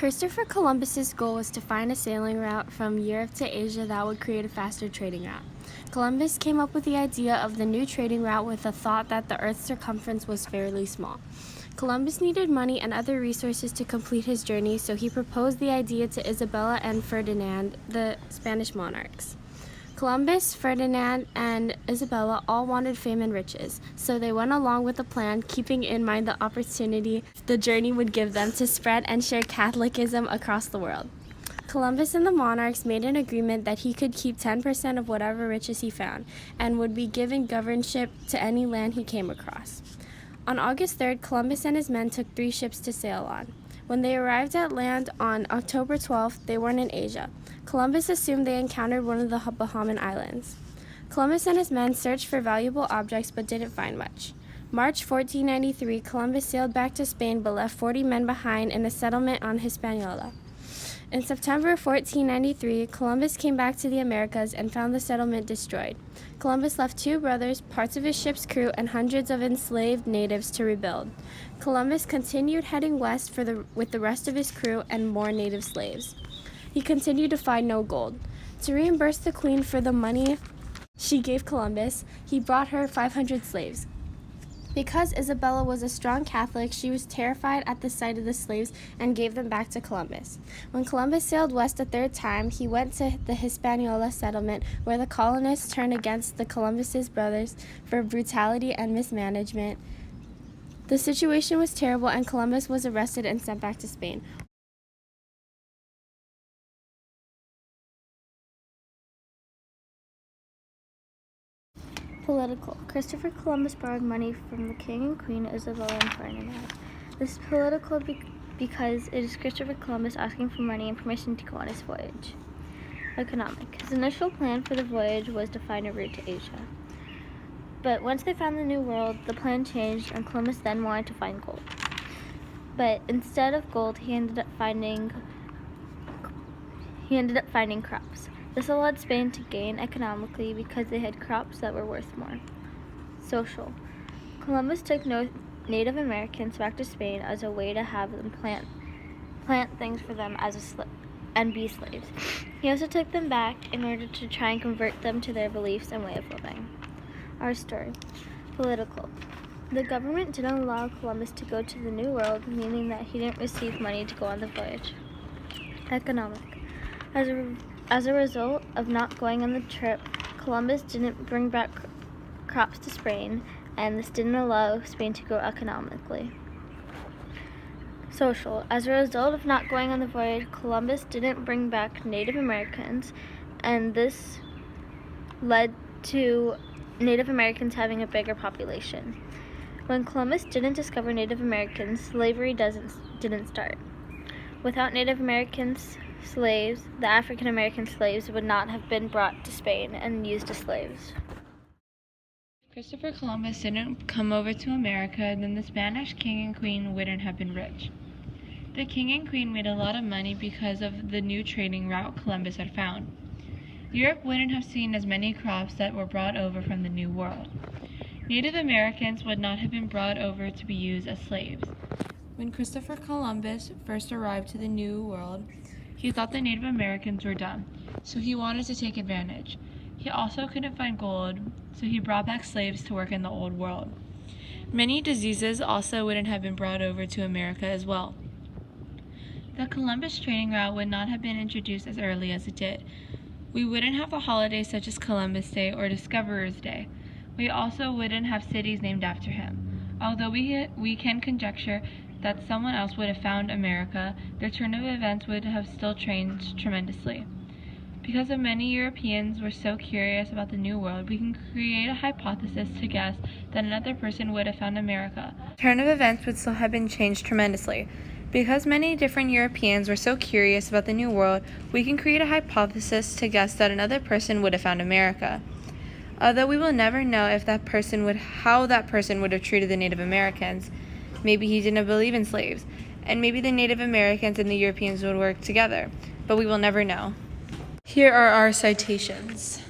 Christopher Columbus's goal was to find a sailing route from Europe to Asia that would create a faster trading route. Columbus came up with the idea of the new trading route with the thought that the Earth's circumference was fairly small. Columbus needed money and other resources to complete his journey, so he proposed the idea to Isabella and Ferdinand, the Spanish monarchs. Columbus, Ferdinand, and Isabella all wanted fame and riches, so they went along with the plan, keeping in mind the opportunity the journey would give them to spread and share Catholicism across the world. Columbus and the monarchs made an agreement that he could keep 10% of whatever riches he found, and would be given governorship to any land he came across. On August 3rd, Columbus and his men took 3 ships to sail on. When they arrived at land on October 12th, they weren't in Asia. Columbus assumed they encountered one of the Bahamian Islands. Columbus and his men searched for valuable objects but didn't find much. March 1493, Columbus sailed back to Spain but left 40 men behind in a settlement on Hispaniola. In September 1493, Columbus came back to the Americas and found the settlement destroyed. Columbus left 2 brothers, parts of his ship's crew, and hundreds of enslaved natives to rebuild. Columbus continued heading west with the rest of his crew and more native slaves. He continued to find no gold. To reimburse the queen for the money she gave Columbus, he brought her 500 slaves. Because Isabella was a strong Catholic, she was terrified at the sight of the slaves and gave them back to Columbus. When Columbus sailed west a 3rd time, he went to the Hispaniola settlement, where the colonists turned against the Columbus's brothers for brutality and mismanagement. The situation was terrible, and Columbus was arrested and sent back to Spain. Political. Christopher Columbus borrowed money from the king and queen, Isabella and Ferdinand. This is political because it is Christopher Columbus asking for money and permission to go on his voyage. Economic. His initial plan for the voyage was to find a route to Asia. But once they found the New World, the plan changed, and Columbus then wanted to find gold. But instead of gold, he ended up finding crops. This allowed Spain to gain economically because they had crops that were worth more. Social. Columbus took Native Americans back to Spain as a way to have them plant things for them and be slaves. He also took them back in order to try and convert them to their beliefs and way of living. Our story. Political. The government didn't allow Columbus to go to the New World, meaning that he didn't receive money to go on the voyage. Economic. As a result of not going on the trip, Columbus didn't bring back crops to Spain, and this didn't allow Spain to grow economically. Social. As a result of not going on the voyage, Columbus didn't bring back Native Americans, and this led to Native Americans having a bigger population. When Columbus didn't discover Native Americans, slavery didn't start. Without Native Americans, slaves, the African American slaves would not have been brought to Spain and used as slaves. If Christopher Columbus didn't come over to America, then the Spanish king and queen wouldn't have been rich. The king and queen made a lot of money because of the new trading route Columbus had found. Europe wouldn't have seen as many crops that were brought over from the New World. Native Americans would not have been brought over to be used as slaves. When Christopher Columbus first arrived to the New World, he thought the Native Americans were dumb, so he wanted to take advantage. He also couldn't find gold, so he brought back slaves to work in the Old World. Many diseases also wouldn't have been brought over to America as well. The Columbus trading route would not have been introduced as early as it did. We wouldn't have a holiday such as Columbus Day or Discoverer's Day. We also wouldn't have cities named after him. Although we can conjecture that someone else would have found America, the turn of events would have still changed tremendously. Because of many Europeans were so curious about the New World, we can create a hypothesis to guess that another person would have found America. The turn of events would still have been changed tremendously. Because many different Europeans were so curious about the New World, we can create a hypothesis to guess that another person would have found America. Although we will never know how that person would have treated the Native Americans. Maybe he didn't believe in slaves, and maybe the Native Americans and the Europeans would work together, but we will never know. Here are our citations.